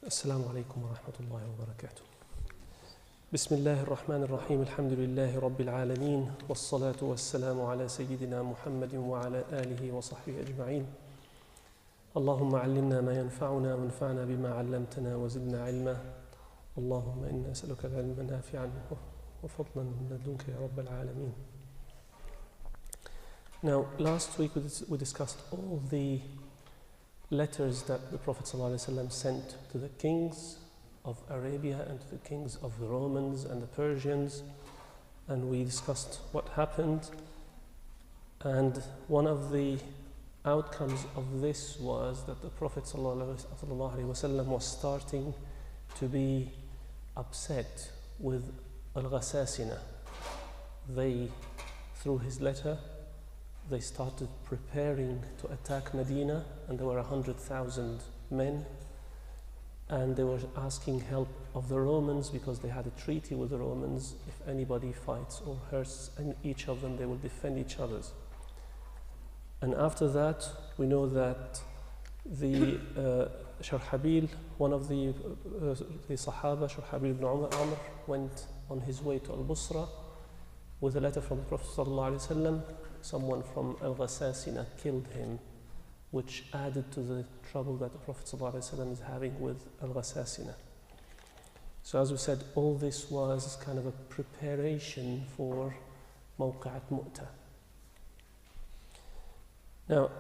السلام عليكم ورحمة الله وبركاته. بسم الله الرحمن الرحيم. الحمد لله رب العالمين، والصلاة والسلام على سيدنا محمد وعلى آله وصحبه أجمعين. اللهم علمنا ما ينفعنا وانفعنا بما علمتنا وزدنا علما. اللهم إنا نسألك العلم نافعا وفضلا من لدنك يا رب العالمين. Now, last week we discussed all the letters that the Prophet ﷺ sent to the kings of Arabia and to the kings of the Romans and the Persians, and we discussed what happened. And one of the outcomes of this was that the Prophet ﷺ was starting to be upset with Al-Ghasasina. They, through his letter, they started preparing to attack Medina, and there were 100,000 men, and they were asking help of the Romans because they had a treaty with the Romans. If anybody fights or hurts each of them, they will defend each other's. And after that, we know that the Sharhabil, one of the Sahaba, Sharhabil ibn Amr, went on his way to Al-Busra with a letter from the Prophet ﷺ. Someone from Al-Ghasasina killed him, which added to the trouble that the Prophet ﷺ is having with Al-Ghasasina. So as we said, all this was kind of a preparation for Mawqa'at Mu'tah. Now,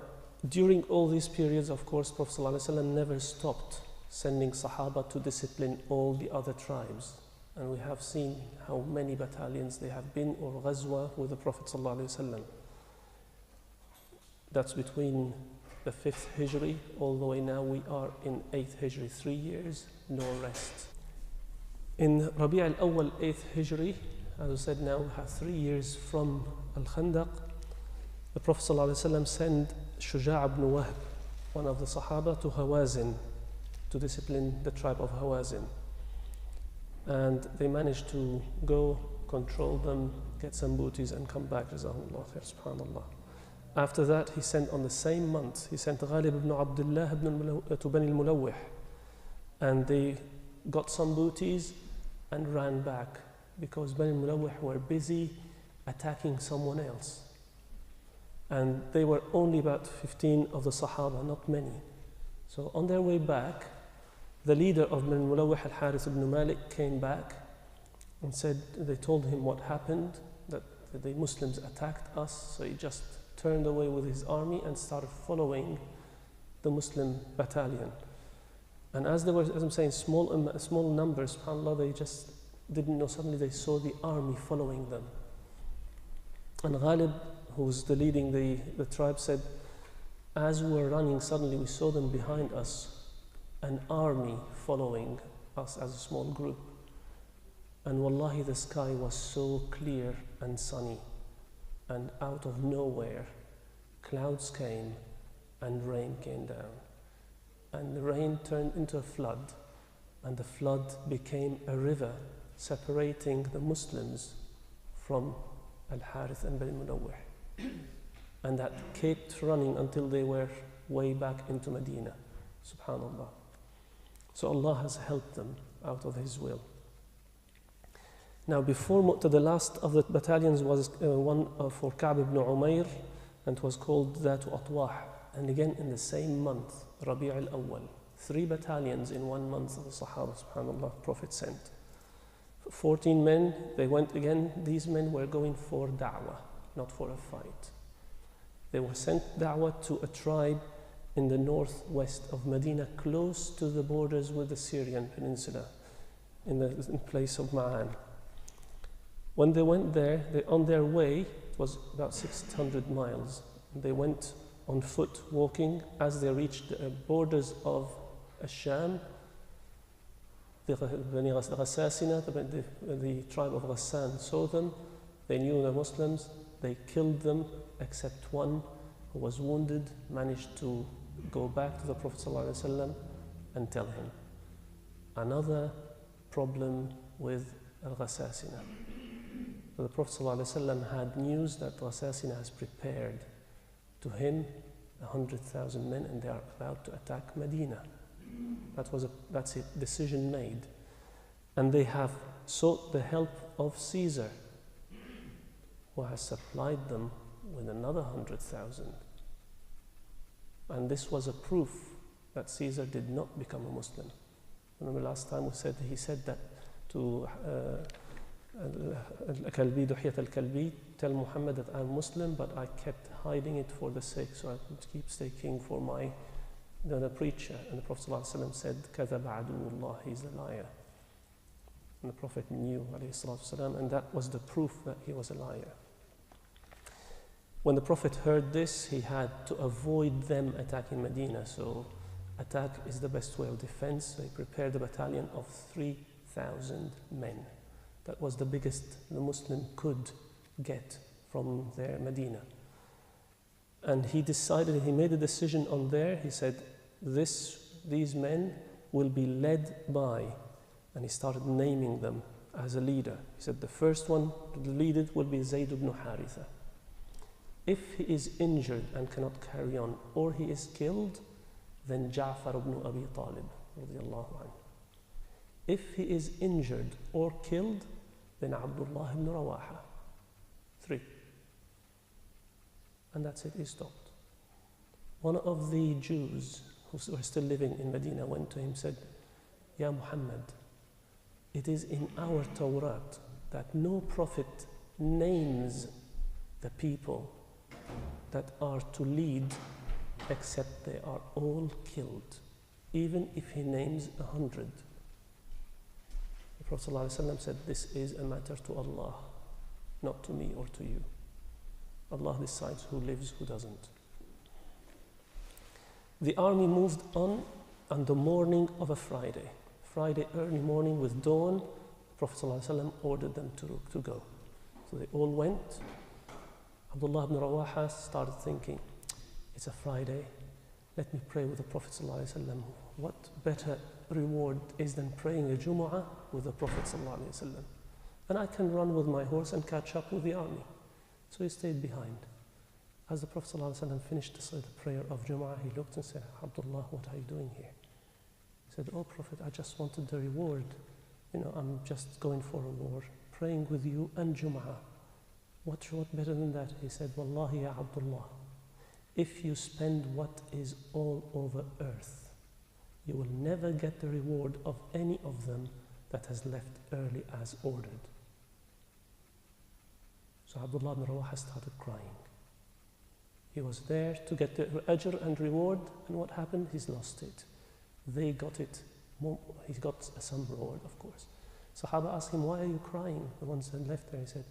during all these periods, of course, Prophet ﷺ never stopped sending Sahaba to discipline all the other tribes. And we have seen how many battalions they have been, or ghazwa, with the Prophet ﷺ. That's between the 5th Hijri all the way now we are in 8th Hijri, 3 years, no rest. In Rabi' al-Awwal, 8th Hijri, as I said, now we have 3 years from Al-Khandaq. The Prophet ﷺ sent Shuja' ibn Wahb, one of the Sahaba, to Hawazin to discipline the tribe of Hawazin. And they managed to go, control them, get some booties, and come back. Jazakumullah khair, subhanallah. After that, he sent on the same month, he sent Ghalib ibn Abdullah to Bani al-Mulawih. And they got some booties and ran back because Bani al-Mulawih were busy attacking someone else. And they were only about 15 of the Sahaba, not many. So on their way back, the leader of Bani al-Mulawih, Al-Harith ibn Malik, came back and said, they told him what happened, that the Muslims attacked us. So he just turned away with his army and started following the Muslim battalion. And as they were, as I'm saying, small numbers, subhanAllah, they just didn't know. Suddenly they saw the army following them. And Ghalib, who was leading the tribe, said, as we were running, suddenly we saw them behind us, an army following us as a small group. And wallahi, the sky was so clear and sunny. And out of nowhere, clouds came and rain came down. And the rain turned into a flood, and the flood became a river separating the Muslims from Al-Harith and Bani Mulawih. And that kept running until they were way back into Medina. Subhanallah. So Allah has helped them out of His will. Now, before Mu'tah, the last of the battalions was one for Ka'b ibn Umayr, and it was called Dhatu Atwah. And again, in the same month, Rabi' al-Awwal, 3 battalions in 1 month of the Sahaba, subhanAllah, Prophet sent. 14 men, they went again. These men were going for da'wah, not for a fight. They were sent da'wah to a tribe in the northwest of Medina, close to the borders with the Syrian peninsula, in the place of Ma'an. When they went there, on their way, it was about 600 miles. They went on foot, walking. As they reached the borders of Asham, the Bani Ghasasina, the tribe of Ghassan, saw them. They knew the Muslims. They killed them, except one who was wounded, managed to go back to the Prophet ﷺ and tell him. Another problem with Al-Ghasasina. So the Prophet ﷺ had news that Ghasasina has prepared to him 100,000 men, and they are about to attack Medina. That's a decision made. And they have sought the help of Caesar, who has supplied them with another 100,000. And this was a proof that Caesar did not become a Muslim. Remember last time he said that to Al-Kalbi, Duhiyat al-Kalbi, tell Muhammad that I'm Muslim, but I kept hiding it for the sake, so I could keep staking for the preacher. And the Prophet ﷺ said, كَذَبَ عَدُوُ اللَّهِ, he's a liar. And the Prophet knew, ﷺ, and that was the proof that he was a liar. When the Prophet heard this, he had to avoid them attacking Medina. So attack is the best way of defense. So he prepared a battalion of 3,000 men. That was the biggest the Muslim could get from their Medina. And he made a decision on there. He said, these men will be led by, and he started naming them as a leader. He said, the first one to lead it will be Zayd ibn Haritha. If he is injured and cannot carry on, or he is killed, then Ja'far ibn Abi Talib, radiyallahu anhu. If he is injured or killed, then Abdullah ibn Rawaha. 3. And that's it, he stopped. One of the Jews who were still living in Medina went to him and said, Ya Muhammad, it is in our Torah that no prophet names the people that are to lead except they are all killed, even if he names 100. The Prophet ﷺ said, this is a matter to Allah, not to me or to you. Allah decides who lives, who doesn't. The army moved on the morning of a Friday early morning with dawn. The Prophet ﷺ ordered them to go. So they all went. Abdullah ibn Rawaha started thinking, it's a Friday, let me pray with the Prophet ﷺ. What better reward is than praying a Jumu'ah with the Prophet ﷺ? And I can run with my horse and catch up with the army. So he stayed behind. As the Prophet ﷺ finished the prayer of Jumu'ah, he looked and said, Abdullah, what are you doing here? He said, oh Prophet, I just wanted the reward. I'm just going for a war, praying with you and Jumu'ah. What better than that? He said, Wallahi ya Abdullah, if you spend what is all over earth, you will never get the reward of any of them that has left early as ordered. So Abdullah ibn Rawaha started crying. He was there to get the ajr and reward, and what happened? He's lost it. They got it. He got some reward, of course. Sahaba asked him, why are you crying? The ones that left there, he said,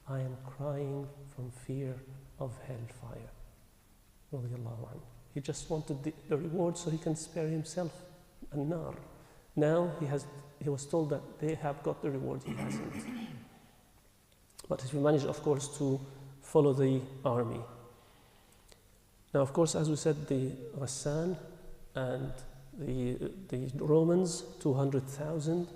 I am crying from fear of hellfire. He just wanted the reward so he can spare himself and nar. Now he was told that they have got the reward, he hasn't. But he managed, of course, to follow the army. Now, of course, as we said, the Ghassan and the Romans, 200,000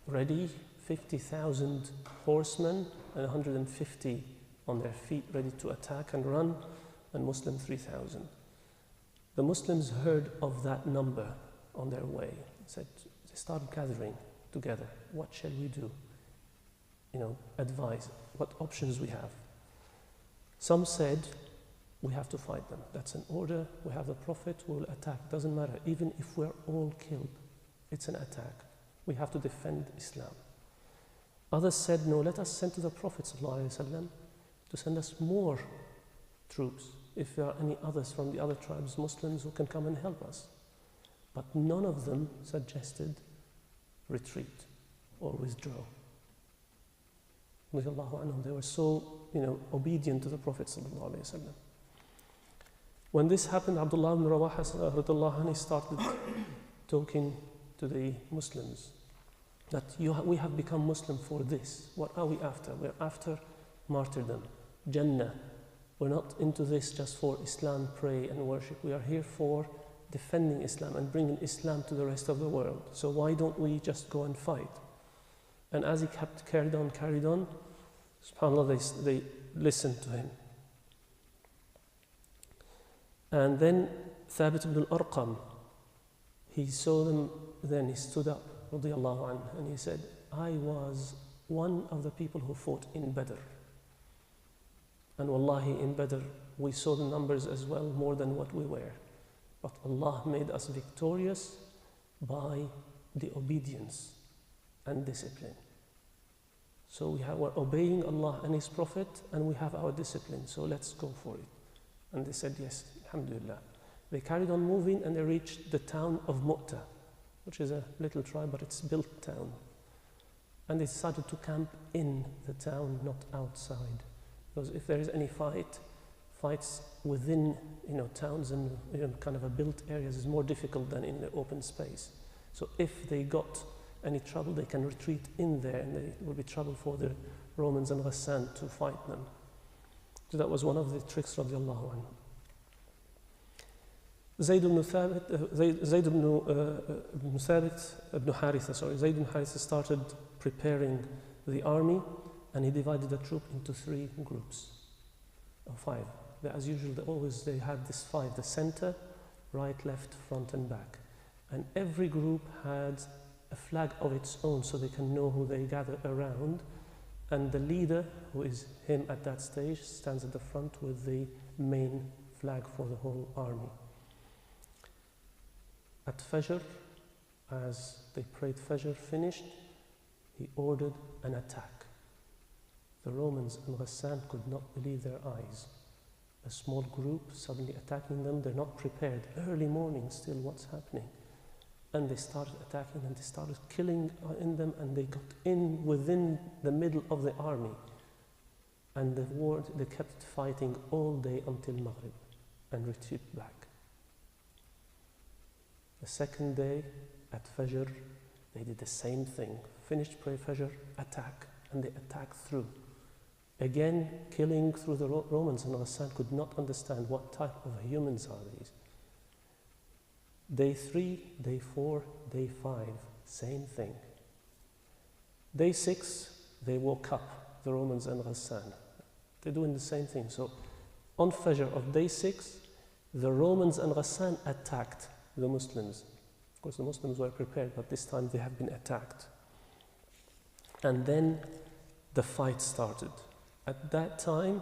ready, 50,000 horsemen, and 150 on their feet ready to attack and run, and Muslim 3,000. The Muslims heard of that number on their way. They started gathering together. What shall we do? Advise what options we have. Some said, we have to fight them. That's an order. We have the Prophet, we will attack. Doesn't matter. Even if we're all killed, it's an attack. We have to defend Islam. Others said, no, let us send to the Prophet ﷺ to send us more troops. If there are any others from the other tribes, Muslims, who can come and help us. But none of them suggested retreat or withdraw. They were so, obedient to the Prophet ﷺ. When this happened, Abdullah ibn Rawaha started talking to the Muslims that we have become Muslim for this. What are we after? We're after martyrdom, Jannah. We're not into this just for Islam, pray and worship. We are here for defending Islam and bringing Islam to the rest of the world. So why don't we just go and fight? And as he carried on, subhanAllah, they listened to him. And then Thabit ibn al-Arqam, He saw them, then he stood up, radiallahu anhu, and he said, I was one of the people who fought in Badr. And wallahi, in Badr, we saw the numbers as well, more than what we were. But Allah made us victorious by the obedience and discipline. So we're obeying Allah and His Prophet, and we have our discipline, so let's go for it. And they said, yes, alhamdulillah. They carried on moving, and they reached the town of Mu'tah, which is a little tribe, but it's built town. And they decided to camp in the town, not outside. Because if there is any fights within towns and kind of a built areas is more difficult than in the open space. So if they got any trouble, they can retreat in there, and there will be trouble for the Romans and Ghassan to fight them. So that was one of the tricks, radiallahu anhu. Zayd ibn Haritha started preparing the army, and he divided the troop into 3 groups, or 5. As usual, they had this 5, the center, right, left, front and back. And every group had a flag of its own, so they can know who they gather around. And the leader, who is him at that stage, stands at the front with the main flag for the whole army. At Fajr, as they prayed Fajr finished, he ordered an attack. The Romans and Ghassan could not believe their eyes. A small group suddenly attacking them, they're not prepared. Early morning still, what's happening? And they started attacking, and they started killing in them, and they got in within the middle of the army. And they kept fighting all day until Maghrib and retreated back. The second day at Fajr, they did the same thing. Finished prayer Fajr, attack, and they attacked through. Again, killing through the Romans, and Ghassan could not understand what type of humans are these. Day 3, day 4, day 5, same thing. Day 6, they woke up, the Romans and Ghassan. They're doing the same thing. So on Fajr of day 6, the Romans and Ghassan attacked the Muslims. Of course, the Muslims were prepared, but this time they have been attacked. And then the fight started. At that time,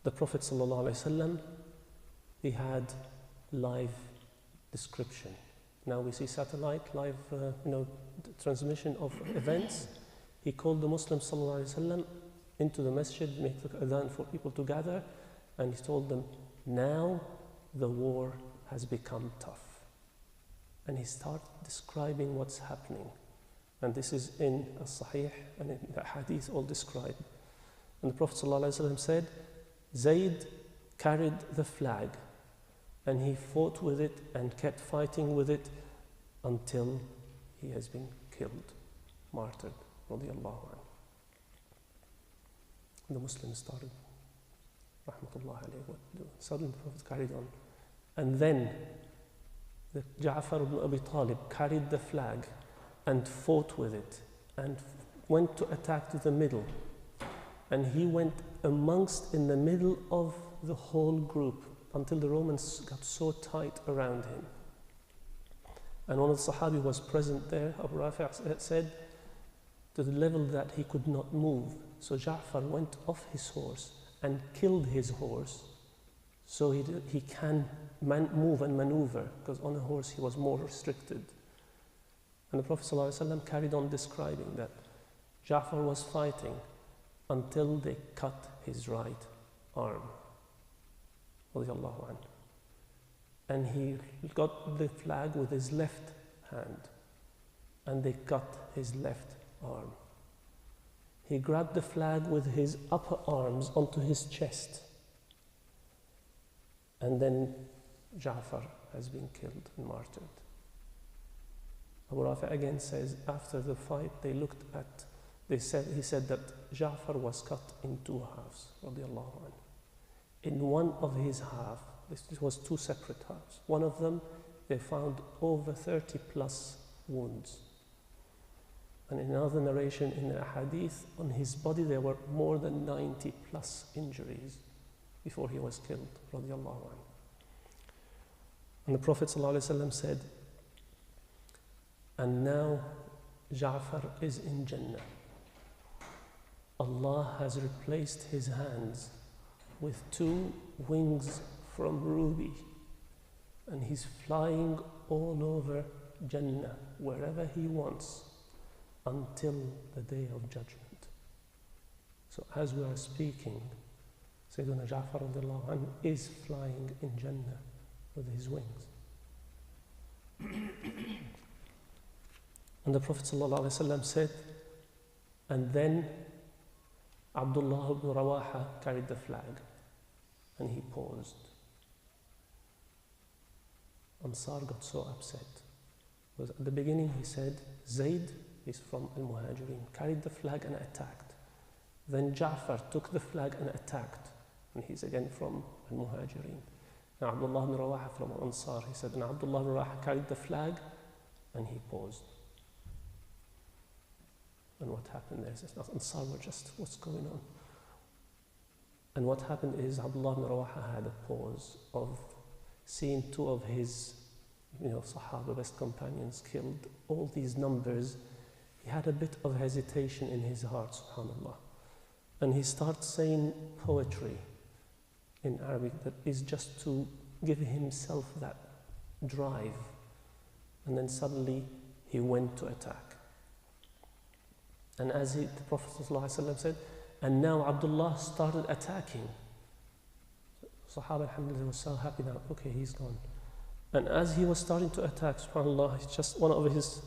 the Prophet ﷺ, he had live description. Now we see satellite live, transmission of events. He called the Muslims ﷺ into the masjid, make the adhan for people to gather, and he told them, now the war has become tough. And he started describing what's happening. And this is in As-Sahih and in the Hadith all described. And the Prophet ﷺ said, Zayd carried the flag, and he fought with it and kept fighting with it until he has been killed, martyred, radiallahu anhu. The Muslims started, rahmatullah alayhi, what to do. Suddenly the Prophet carried on. And then the Ja'far ibn Abi Talib carried the flag and fought with it and went to attack to the middle. And he went amongst in the middle of the whole group until the Romans got so tight around him. And one of the Sahabi was present there, Abu Rafi' said, to the level that he could not move. So Ja'far went off his horse and killed his horse so he can move and maneuver, because on a horse he was more restricted. And the Prophet ﷺ carried on describing that Ja'far was fighting until they cut his right arm. And he got the flag with his left hand, and they cut his left arm. He grabbed the flag with his upper arms onto his chest, and then Ja'far has been killed and martyred. Abu Rafi again says, after the fight, he said that Ja'far was cut in 2 halves, radiallahu anhu. In one of his halves, this was 2 separate halves. One of them, they found over 30 plus wounds. And in another narration in the hadith, on his body there were more than 90 plus injuries before he was killed, radiallahu anhu. And the Prophet ﷺ said, And now Ja'far is in Jannah. Allah has replaced his hands with 2 wings from ruby, and he's flying all over Jannah, wherever he wants, until the day of judgment. So as we are speaking, Sayyidina Ja'far radiallahu anhu is flying in Jannah with his wings. And the Prophet ﷺ said, and then Abdullah ibn Rawaha carried the flag, and he paused. Ansar got so upset, because at the beginning he said, Zayd is from Al-Muhajirin, carried the flag and attacked. Then Ja'far took the flag and attacked, and he's again from Al-Muhajirin. Now Abdullah ibn Rawaha from Ansar, he said, and Abdullah ibn Rawaha carried the flag, and he paused. And what happened there is, Ansar were just, what's going on? And what happened is, Abdullah ibn Rawaha had a pause of seeing 2 of his, Sahaba, best companions, killed, all these numbers. He had a bit of hesitation in his heart, subhanAllah. And he starts saying poetry in Arabic that is just to give himself that drive. And then suddenly he went to attack. And as the Prophet ﷺ said, and now Abdullah started attacking. Sahaba, alhamdulillah, were so happy now, okay, he's gone. And as he was starting to attack, subhanAllah, just one of his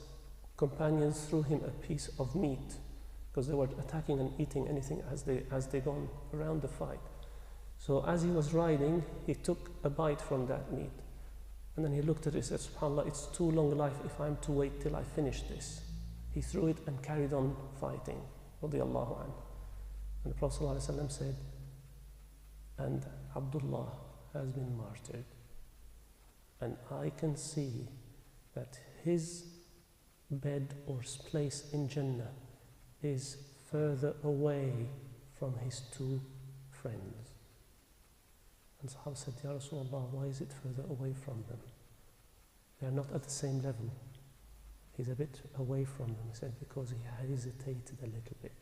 companions threw him a piece of meat, because they were attacking and eating anything as they gone around the fight. So as he was riding, he took a bite from that meat. And then he looked at it and said, subhanAllah, it's too long life if I'm to wait till I finish this. He threw it and carried on fighting, radiyallahu anhu. And the Prophet ﷺ said, and Abdullah has been martyred. And I can see that his bed or place in Jannah is further away from his 2 friends. And Sahaba said, Ya Rasulullah, why is it further away from them? They are not at the same level. He's a bit away from them. He said, because he hesitated a little bit.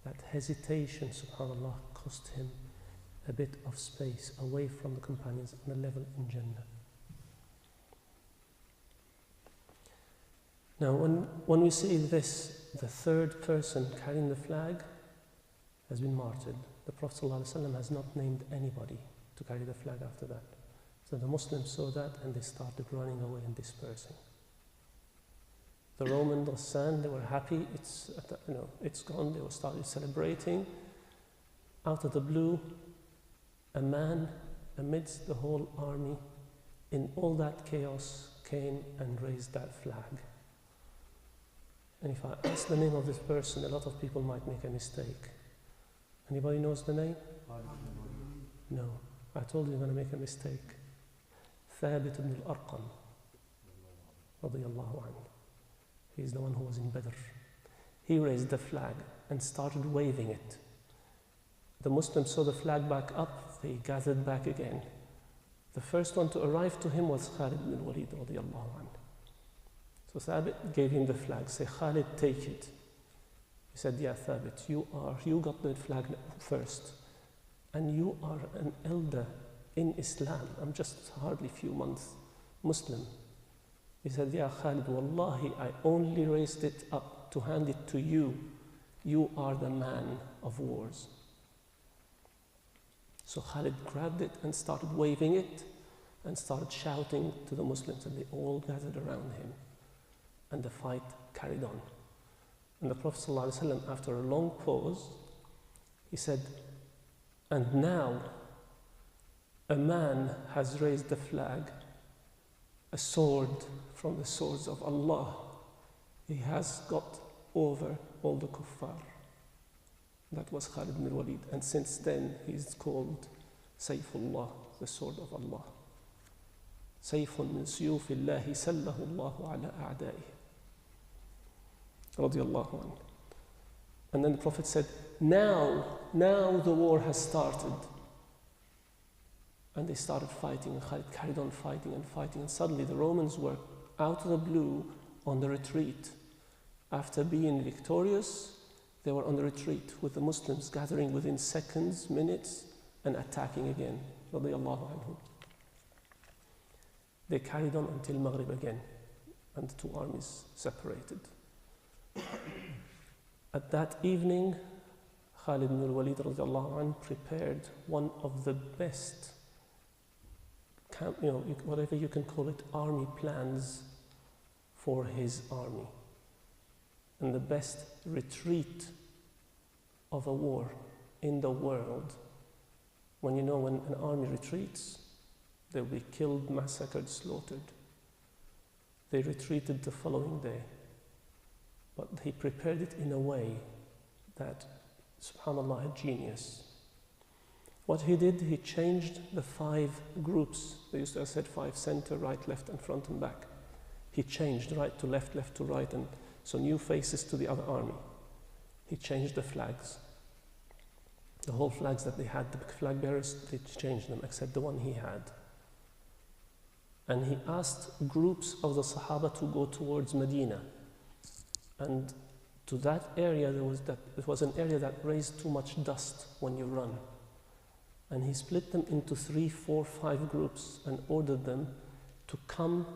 That hesitation, subhanAllah, cost him a bit of space away from the companions on the level in Jannah. Now, when we see this, the 3rd person carrying the flag has been martyred. The Prophet ﷺ has not named anybody to carry the flag after that. So the Muslims saw that and they started running away and dispersing. The Roman Ghassan, they were happy, it's gone, they started celebrating. Out of the blue, a man amidst the whole army, in all that chaos, came and raised that flag. And if I ask the name of this person, a lot of people might make a mistake. Anybody knows the name? No. I told you you're going to make a mistake. Thabit ibn al-Arqam, radiyallahu anhu. He's the one who was in Badr. He raised the flag and started waving it. The Muslims saw the flag back up, they gathered back again. The first one to arrive to him was Khalid ibn al-Walid, radiyallahu anhu. So Thabit gave him the flag, say, Khalid, take it. He said, yeah, Thabit, you got the flag first. And you are an elder in Islam. I'm just hardly few months Muslim. He said, yeah, Khalid, wallahi, I only raised it up to hand it to you. You are the man of wars. So Khalid grabbed it and started waving it and started shouting to the Muslims, and they all gathered around him. And the fight carried on. And the Prophet ﷺ, after a long pause, he said, and now a man has raised the flag, a sword from the swords of Allah. He has got over all the kuffar. That was Khalid ibn al-Walid. And since then, he's called Sayfullah, the sword of Allah. Sayfun min suyufillahi sallahu Allahu ala a'da'ihi. Radiyallahu anhu. And then the Prophet said, now the war has started. And they started fighting, and Khalid carried on fighting and fighting. And suddenly the Romans were, out of the blue, on the retreat. After being victorious, they were on the retreat with the Muslims gathering within seconds, minutes, and attacking again. Radiyallahu anhum. They carried on until Maghrib again, and the two armies separated. At that evening, Khalid ibn al-Walid radiyallahu anhu prepared one of the best, whatever you can call it, army plans for his army. And the best retreat of a war in the world. When an army retreats, they'll be killed, massacred, slaughtered. They retreated the following day. But he prepared it in a way that, subhanAllah, a genius. What he did, he changed the 5 groups. They used to have said 5, center, right, left, and front and back. He changed right to left, left to right, and so new faces to the other army. He changed the flags. The whole flags that they had, the flag bearers, they changed them except the one he had. And he asked groups of the Sahaba to go towards Medina. And to that area, it was an area that raised too much dust when you run. And he split them into 3, 4, 5 groups and ordered them to come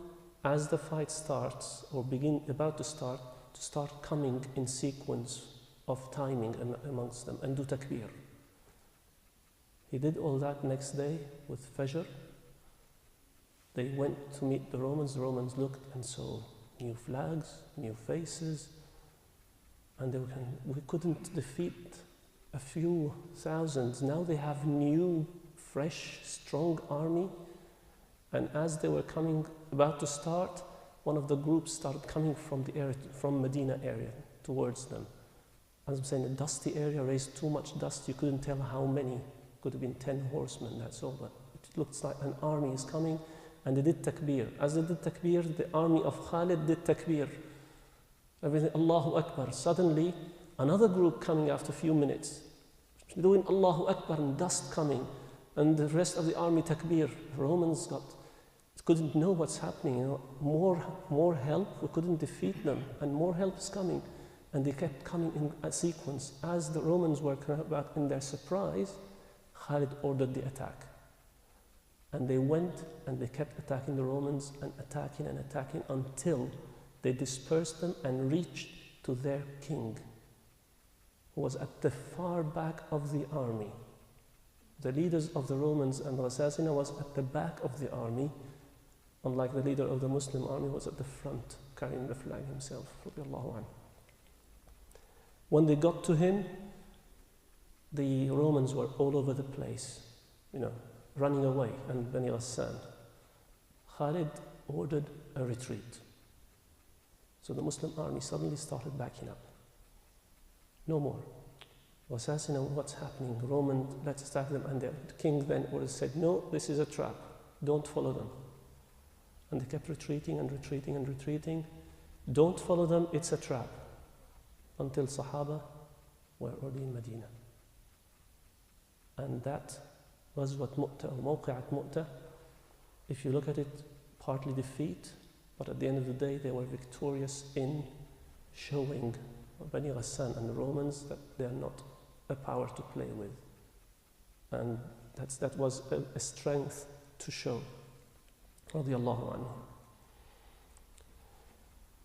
as the fight starts or about to start coming in sequence of timing amongst them and do takbir. He did all that next day with Fajr. They went to meet the Romans. The Romans looked and saw new flags, new faces, and we couldn't defeat a few thousands. Now they have new, fresh, strong army. And as they were about to start, one of the groups started coming from Medina area towards them. As I'm saying, a dusty area raised too much dust. You couldn't tell how many. Could have been 10 horsemen, that's all. But it looks like an army is coming, and they did takbir. As they did takbir, the army of Khalid did takbir. Everything, Allahu Akbar. Suddenly, another group coming after a few minutes, doing Allahu Akbar and dust coming, and the rest of the army takbir. The Romans couldn't know what's happening. More help, we couldn't defeat them, and more help is coming. And they kept coming in a sequence. As the Romans were coming back in their surprise, Khalid ordered the attack. And they went and they kept attacking the Romans and attacking until they dispersed them and reached to their king, who was at the far back of the army. The leaders of the Romans and the Assassina was at the back of the army, unlike the leader of the Muslim army was at the front, carrying the flag himself. When they got to him, the Romans were all over the place, running away, and Bani Ghassan. Khalid ordered a retreat. So the Muslim army suddenly started backing up. No more. Assassina, what's happening? Romans, let's attack them. And the king then said, no, this is a trap. Don't follow them. And they kept retreating and retreating and retreating. Don't follow them, it's a trap. Until Sahaba were already in Medina. And that was what Mawqi'at Mu'tah. If you look at it, partly defeat, but at the end of the day, they were victorious in showing Bani Ghassan and the Romans that they are not a power to play with. And that was a strength to show. Radiyallahu anhu.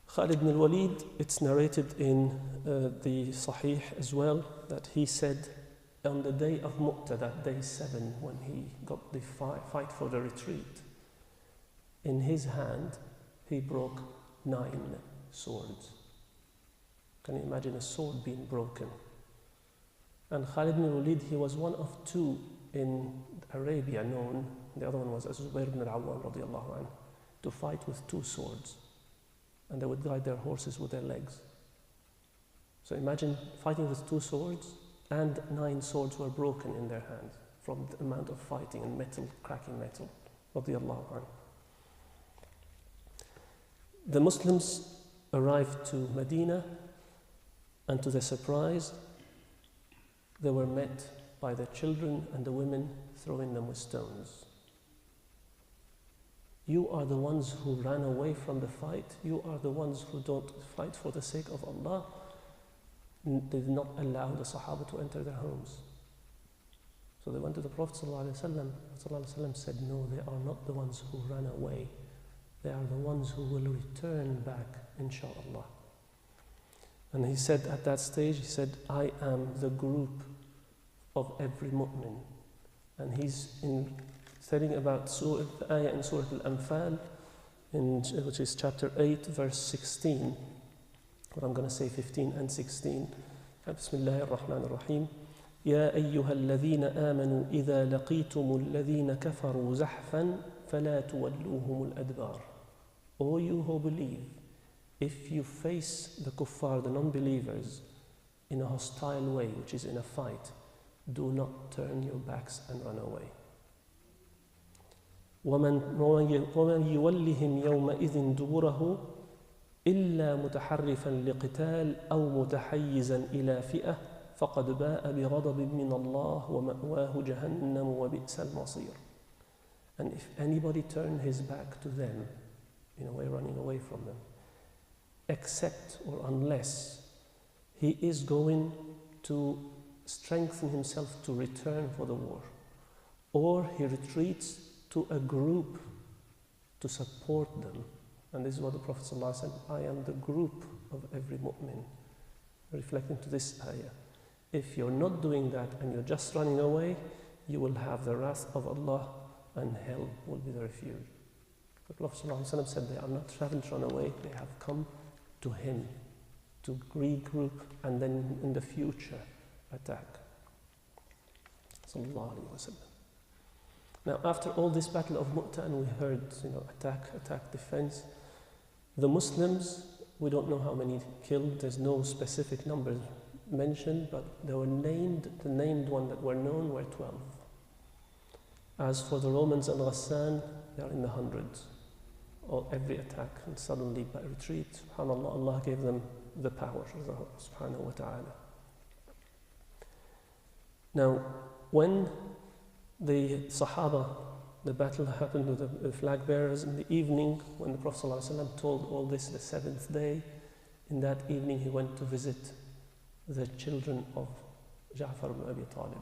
Khalid ibn al-Walid, it's narrated in the Sahih as well, that he said on the day of Mu'tah, that day 7, when he got the fight for the retreat, in his hand he broke 9 swords. Can you imagine a sword being broken? And Khalid ibn al-Walid, he was one of 2 in Arabia known, the other one was Zubayr ibn al-Awwam radiyallahu anhu, to fight with 2 swords. And they would guide their horses with their legs. So imagine fighting with 2 swords, and 9 swords were broken in their hands from the amount of fighting and metal, cracking metal. Radiyallahu anhu. The Muslims arrived to Medina, and to their surprise, they were met by the children and the women throwing them with stones. You are the ones who ran away from the fight. You are the ones who don't fight for the sake of Allah. They did not allow the Sahaba to enter their homes. So they went to the Prophet ﷺ. The Prophet ﷺ said, no, they are not the ones who ran away. They are the ones who will return back, inshaAllah. And he said at that stage, he said, I am the group of every mu'min. And he's telling about the ayah in Surah Al-Anfal, which is chapter 8, verse 16. But I'm going to say 15 and 16. Bismillah ar-Rahman ar-Rahim. يا أيها الذين آمنوا إذا لقيتم الذين كفروا زحفا فلا تولوهم الأدبار. O you who believe, if you face the kuffar, the non-believers, in a hostile way, which is in a fight, do not turn your backs and run away. ومن يولهم يومئذ دبره إلا متحرفا لقتال أو متحيزا إلى فئة فقد باء بغضب من الله ومأواه جهنم وبئس المصير. And if anybody turn his back to them, in a way running away from them, except or unless he is going to strengthen himself to return for the war, or he retreats to a group to support them. And this is what the Prophet ﷺ said, I am the group of every mu'min, reflecting to this ayah. If you're not doing that and you're just running away, you will have the wrath of Allah and hell will be the refuge. The Prophet ﷺ said they haven't run away, they have come to him to regroup and then in the future attack. Sallallahu Alaihi Wasallam. Now after all this battle of Mu'tah, and we heard attack, defense, the Muslims, we don't know how many killed, there's no specific numbers mentioned, but they were named, the named one that were known were 12. As for the Romans and Ghassan, they are in the hundreds. Or every attack, and suddenly by retreat, subhanAllah, Allah gave them the power, subhanahu wa ta'ala. Now, when the Sahaba, the battle happened with the flag bearers in the evening, when the Prophet ﷺ told all this the 7th day, in that evening he went to visit the children of Ja'far ibn Abi Talib.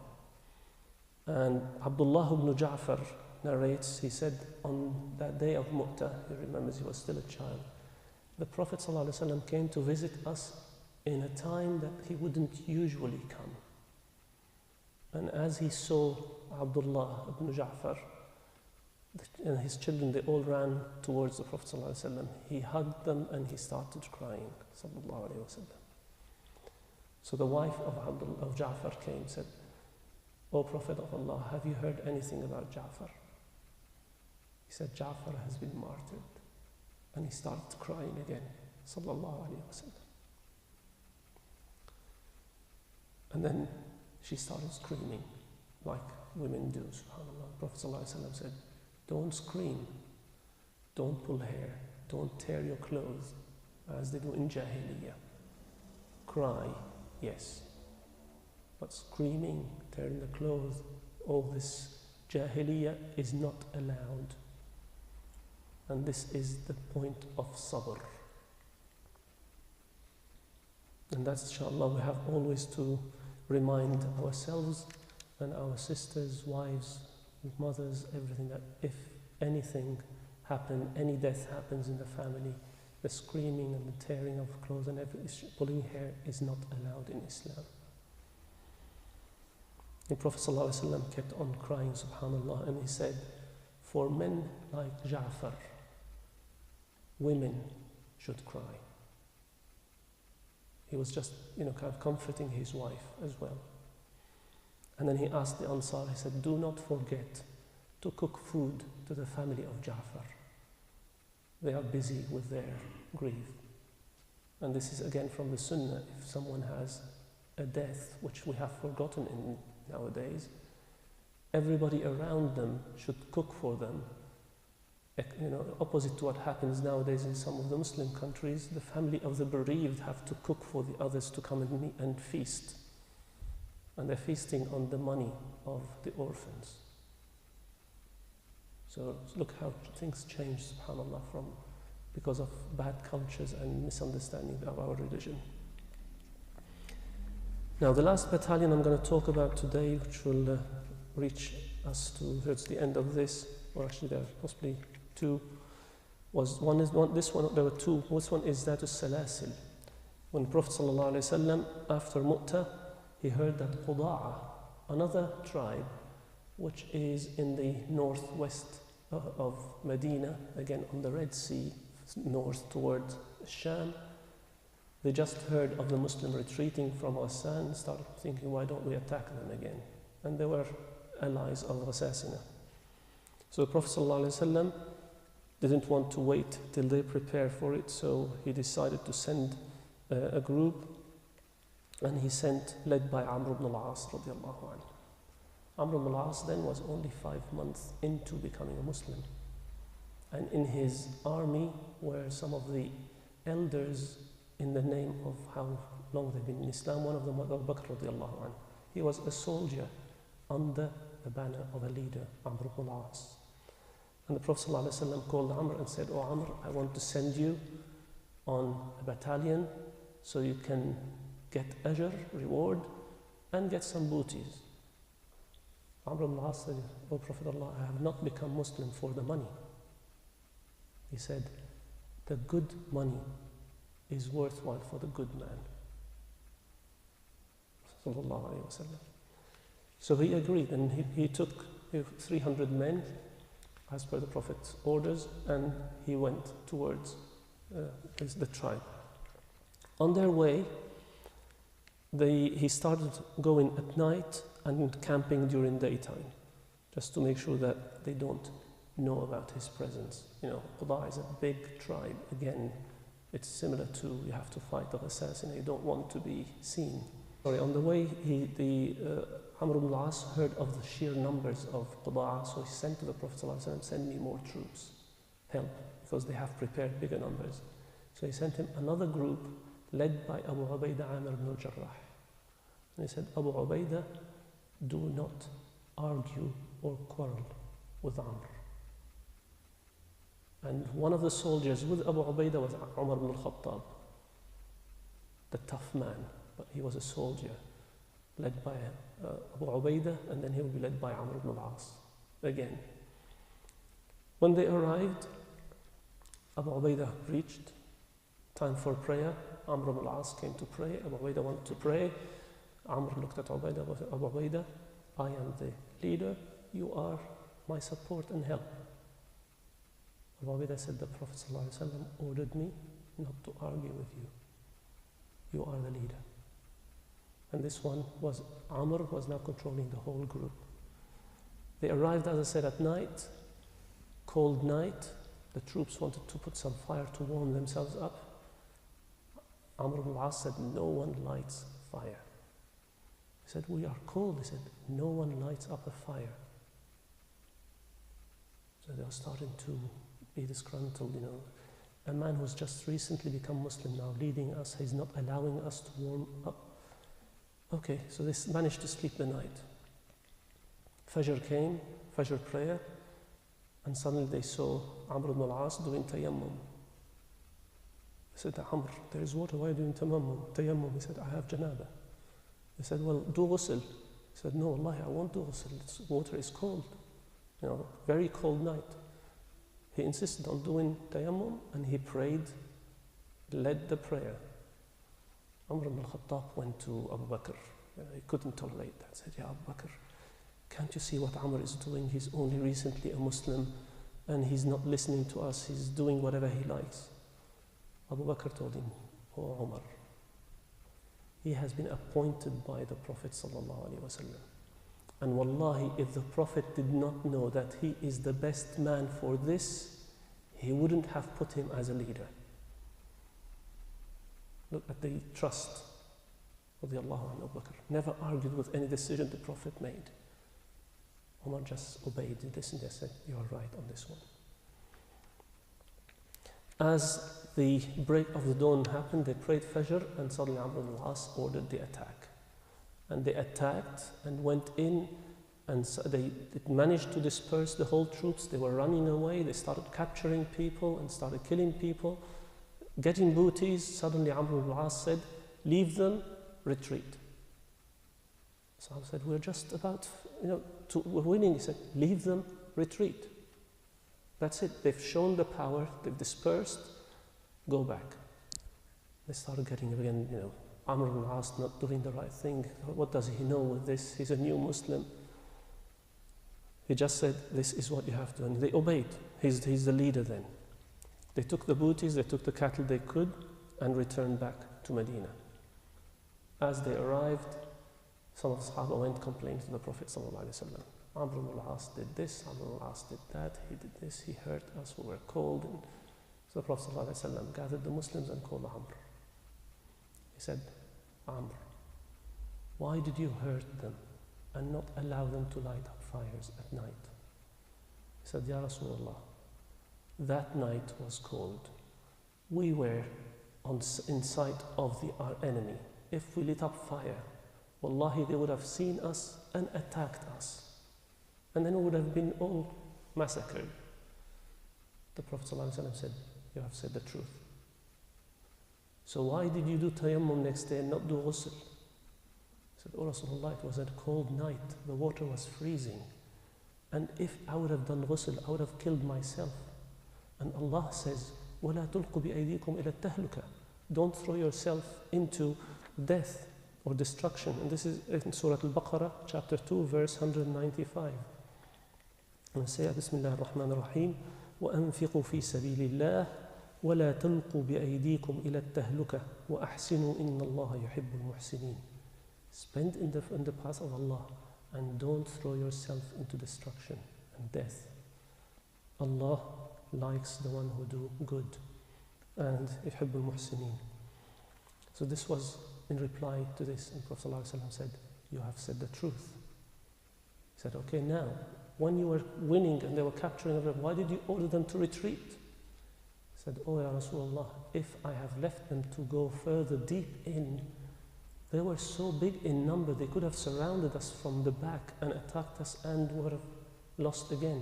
And Abdullah ibn Ja'far narrates, he said, on that day of Mu'tah, he remembers he was still a child, the Prophet ﷺ came to visit us in a time that he wouldn't usually come. And as he saw Abdullah ibn Ja'far and his children, they all ran towards the Prophet ﷺ. He hugged them and he started crying, sallallahu alayhi wa sallam. So the wife of Ja'far came and said, O Prophet of Allah, have you heard anything about Ja'far? He said, Ja'far has been martyred. And he started crying again, sallallahu alayhi wa sallam. And then she started screaming like women do, subhanAllah. The Prophet ﷺ said, don't scream, don't pull hair, don't tear your clothes, as they do in Jahiliyyah. Cry, yes, but screaming, tearing the clothes, all this Jahiliyyah is not allowed. And this is the point of sabr. And that's, inshallah, we have always to remind ourselves and our sisters, wives, mothers, everything, that if anything happens, any death happens in the family, the screaming and the tearing of clothes and pulling hair is not allowed in Islam. The Prophet ﷺ kept on crying, subhanAllah, and he said, for men like Ja'far, women should cry. He was just, kind of comforting his wife as well. And then he asked the Ansar, he said, do not forget to cook food to the family of Ja'far. They are busy with their grief. And this is again from the Sunnah. If someone has a death, which we have forgotten in nowadays, everybody around them should cook for them. Opposite to what happens nowadays in some of the Muslim countries, the family of the bereaved have to cook for the others to come and feast. And they're feasting on the money of the orphans. So look how things change, subhanAllah, because of bad cultures and misunderstanding of our religion. Now the last battalion I'm going to talk about today, which will reach us towards the end of this, or actually there are possibly two, there were two. This one is that of Salasil. When Prophet ﷺ, after Mu'tah, he heard that Quda'a, another tribe, which is in the northwest of Medina, again on the Red Sea, north toward Sham, they just heard of the Muslim retreating from Ghassan and started thinking, why don't we attack them again? And they were allies of Ghassasina. So the Prophet ﷺ didn't want to wait till they prepare for it, so he decided to send a group, and he sent, led by Amr ibn al-As radiallahu anhu. Amr ibn al-As then was only 5 months into becoming a Muslim. And in his army were some of the elders in the name of how long they've been in Islam. One of them was Abu Bakr radiallahu anhu. He was a soldier under the banner of a leader, Amr ibn al-As. And the Prophet ﷺ called Amr and said, "Oh Amr, I want to send you on a battalion so you can get ajr, reward, and get some booties." Amr ibn al-As said, "Oh Prophet Allah, I have not become Muslim for the money." He said, "The good money is worthwhile for the good man." Sallallahu alayhi wa sallam. So he agreed, and he took 300 men as per the Prophet's orders, and he went towards the tribe. On their way, he started going at night and camping during daytime, just to make sure that they don't know about his presence. You know, Quda'a is a big tribe. Again, it's similar to, you have to fight the assassin, you don't want to be seen. On the way, Amr ibn al-As heard of the sheer numbers of Quda'a, so he sent to the Prophet ﷺ, "Send me more troops, help," because they have prepared bigger numbers. So he sent him another group led by Abu Ubaidah Amir ibn al-Jarrah. And he said, "Abu Ubaidah, do not argue or quarrel with Amr." And one of the soldiers with Abu Ubaidah was Umar ibn al-Khattab, the tough man, but he was a soldier led by Abu Ubaidah, and then he will be led by Amr ibn al-As again. When they arrived, Abu Ubaidah reached, time for prayer. Amr ibn al-As came to pray. Abu Ubaidah wanted to pray. Amr looked at Abu Ubaidah, "I am the leader, you are my support and help." Abu Ubaidah said, "The Prophet ﷺ ordered me not to argue with you. You are the leader." And this one was, Amr was now controlling the whole group. They arrived, as I said, at night, cold night. The troops wanted to put some fire to warm themselves up. Amr ibn al-As said, "No one lights fire." He said, "We are cold." He said, "No one lights up a fire." So they were starting to be disgruntled, you know. A man who's just recently become Muslim now leading us, he's not allowing us to warm up. Okay, so they managed to sleep the night. Fajr came, Fajr prayer, and suddenly they saw Amr ibn al-As doing tayammum. They said, "Amr, there is water, why are you doing tayammum?" He said, "I have janaba." They said, "Well, do ghusl." He said, "No, wallahi, I won't do ghusl. This water is cold. You know, very cold night." He insisted on doing tayammum, and he prayed, led the prayer. Umar ibn al-Khattab went to Abu Bakr. He couldn't tolerate that. He said, "Ya Abu Bakr, can't you see what Amr is doing? He's only recently a Muslim, and he's not listening to us. He's doing whatever he likes." Abu Bakr told him, "Oh Umar, he has been appointed by the Prophet sallallahu alaihi wasallam. And wallahi, if the Prophet did not know that he is the best man for this, he wouldn't have put him as a leader." Look at the trust of the Allah and Abu Bakr. Never argued with any decision the Prophet made. Umar just obeyed this, and they said, "You are right on this one." As the break of the dawn happened, they prayed Fajr, and suddenly Amr ibn al-As ordered the attack. And they attacked and went in And so they managed to disperse the whole troops. They were running away. They started capturing people and started killing people, getting booties. Suddenly Amr ibn al-As said, leave them, retreat. So I said, we're just about, we're winning. He said, leave them, retreat. That's it. They've shown the power. They've dispersed. Go back. They started getting again, Amr ibn al-As not doing the right thing. What does he know with this? He's a new Muslim. He just said, this is what you have to do. And they obeyed. He's the leader then. They took the booties, they took the cattle they could, and returned back to Medina. As they arrived, some of the Sahaba went complaining to the Prophet ﷺ. Amr ibn al-As did this, Amr ibn al-As did that, he did this, he hurt us, we were cold. And so the Prophet ﷺ gathered the Muslims and called Amr. He said, Amr, why did you hurt them and not allow them to light up fires at night? He said, Ya Rasulullah, that night was cold. We were in sight of our enemy. If we lit up fire, wallahi, they would have seen us and attacked us. And then we would have been all massacred. The Prophet ﷺ said, you have said the truth. So why did you do tayammum next day and not do ghusl? He said, oh Rasulullah, it was a cold night. The water was freezing. And if I would have done ghusl, I would have killed myself. And Allah says, وَلَا تُلْقُوا بِأَيْدِيكُمْ إِلَى التَّهْلُكَةِ. Don't throw yourself into death or destruction. And this is in Surah Al-Baqarah, chapter 2, verse 195. And say, Bismillah ar-Rahman ar-Rahim, وَأَنفِقُوا فِي سَبِيلِ اللَّهِ وَلَا تُلْقُوا بِأَيْدِيكُمْ إِلَى التَّهْلُكَةِ وَأَحْسِنُوا إِنَّ اللَّهَ يُحِبُّ الْمُحْسِنِينَ. Spend in the path of Allah and don't throw yourself into destruction and death. Allah likes the one who do good, and يحب المحسنين. So this was in reply to this, and Prophet ﷺ said, you have said the truth. He said, okay, now, when you were winning and they were capturing everyone, why did you order them to retreat? He said, oh Ya Rasulullah, if I have left them to go further deep in, they were so big in number, they could have surrounded us from the back and attacked us and would have lost again.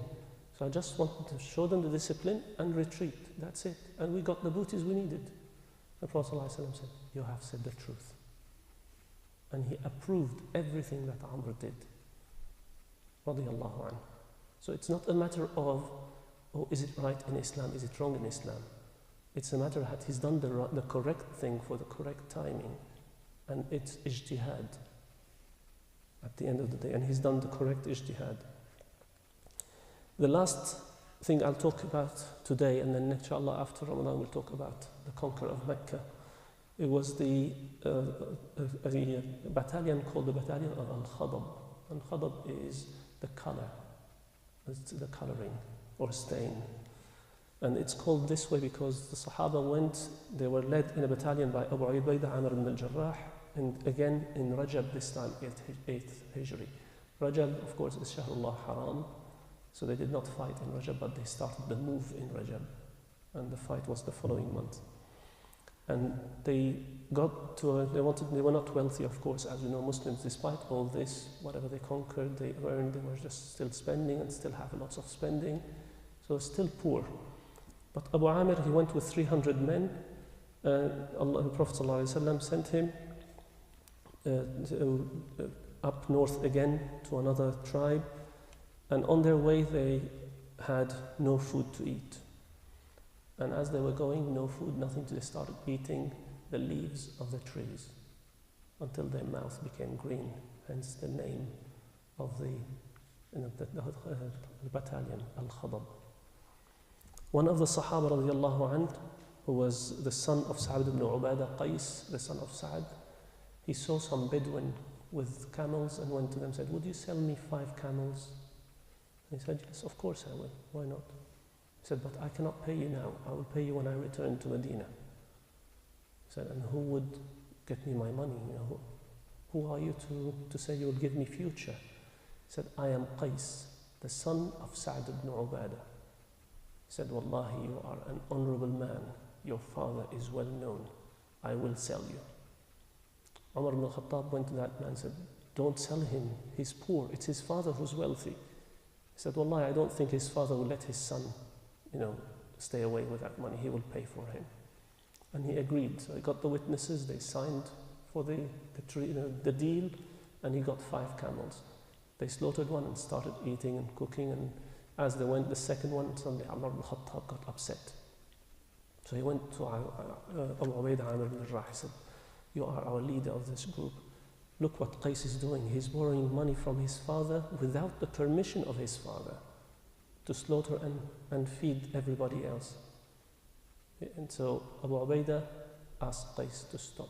So I just wanted to show them the discipline and retreat. That's it. And we got the booties we needed. The Prophet ﷺ said, you have said the truth. And he approved everything that Amr did. Radiyallahu anhu. So it's not a matter of, oh, is it right in Islam? Is it wrong in Islam? It's a matter that he's done the correct thing for the correct timing. And it's ijtihad at the end of the day. And he's done the correct ijtihad. The last thing I'll talk about today, and then inshallah after Ramadan we'll talk about the conquer of Mecca. It was the battalion called the Batalion of Al-Khadab. Al-Khadab is the color, it's the coloring or stain. And it's called this way because the Sahaba they were led in a battalion by Abu Ubaidah Amr ibn al-Jarrah, and again in Rajab this time, 8th Hijri. Rajab, of course, is Shahrullah Haram. So they did not fight in Rajab, but they started the move in Rajab. And the fight was the following month. And they got to, they were not wealthy, of course, as you know, Muslims, despite all this, whatever they conquered, they earned, they were just still spending and still have lots of spending. So still poor. But Abu Amir, he went with 300 men. The Prophet ﷺ sent him up north again to another tribe. And on their way, they had no food to eat. And as they were going, no food, nothing to, they started eating the leaves of the trees until their mouth became green, hence the name of the battalion, Al-Khadab. One of the Sahaba radiallahu anhu, who was the son of Sa'd ibn Ubadah, Qais, the son of Sa'd, he saw some Bedouin with camels and went to them and said, would you sell me 5 camels? He said, yes, of course I will. Why not? He said, but I cannot pay you now. I will pay you when I return to Medina. He said, and who would get me my money? Who are you to say you will give me future? He said, I am Qais, the son of Sa'd ibn Ubadah. He said, Wallahi, you are an honorable man. Your father is well known. I will sell you. Umar ibn al-Khattab went to that man and said, don't sell him, he's poor, it's his father who's wealthy. He said, Wallahi, I don't think his father will let his son, stay away with that money, he will pay for him. And he agreed, so he got the witnesses, they signed for the deal, and he got 5 camels. They slaughtered one and started eating and cooking, and as they went the second one, suddenly Umar ibn Khattab got upset. So he went to Abu Ubaidah Amir ibn al-Rah. He said, you are our leader of this group. Look what Qais is doing. He's borrowing money from his father without the permission of his father to slaughter and feed everybody else. And so Abu Ubaidah asked Qais to stop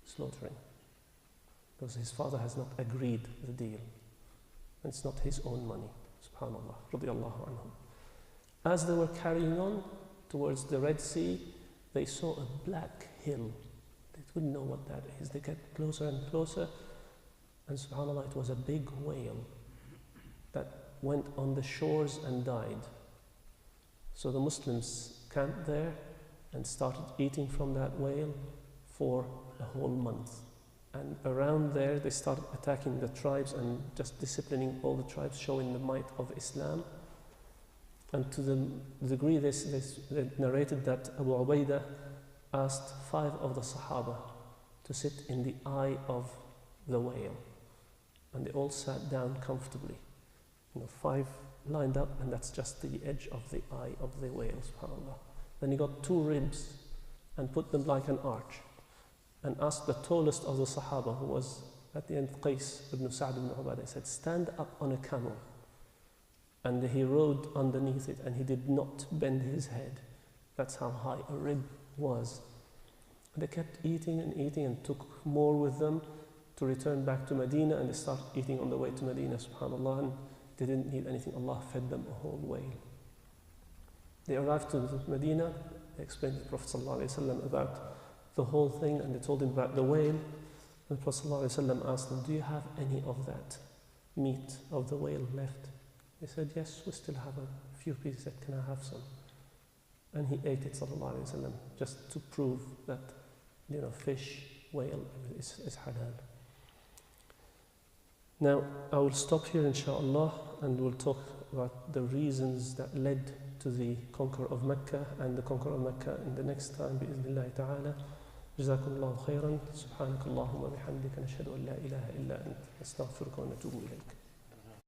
slaughtering because his father has not agreed the deal. And it's not his own money. Subhanallah, radiyallahu anhum. As they were carrying on towards the Red Sea, they saw a black hill. They wouldn't know what that is. They get closer and closer, and subhanallah, it was a big whale that went on the shores and died. So the Muslims camped there and started eating from that whale for a whole month. And around there, they started attacking the tribes and just disciplining all the tribes, showing the might of Islam. And to the degree they narrated that Abu Ubaidah asked 5 of the Sahaba to sit in the eye of the whale. And they all sat down comfortably. 5 lined up, and that's just the edge of the eye of the whale, subhanAllah. Then he got 2 ribs and put them like an arch, and asked the tallest of the Sahaba, who was at the end Qais ibn Sa'd ibn Ubadah, he said, stand up on a camel. And he rode underneath it, and he did not bend his head. That's how high a rib was. And they kept eating and took more with them to return back to Medina, and they started eating on the way to Medina, subhanAllah, and they didn't need anything. Allah fed them a whole whale. They arrived to Medina, they explained to the Prophet ﷺ about the whole thing, and they told him about the whale. And the Prophet ﷺ asked them, do you have any of that meat of the whale left? They said, yes, we still have a few pieces. That can I have some? And he ate it, ﷺ, just to prove that, fish, whale is halal. Now, I will stop here, inshallah, and we'll talk about the reasons that led to the conquer of Mecca and the conquer of Mecca in the next time, bi'idhnillahi ta'ala. جزاكم الله خيرا سبحانك اللهم وبحمدك نشهد أن لا إله إلا أنت نستغفرك ونتوب إليك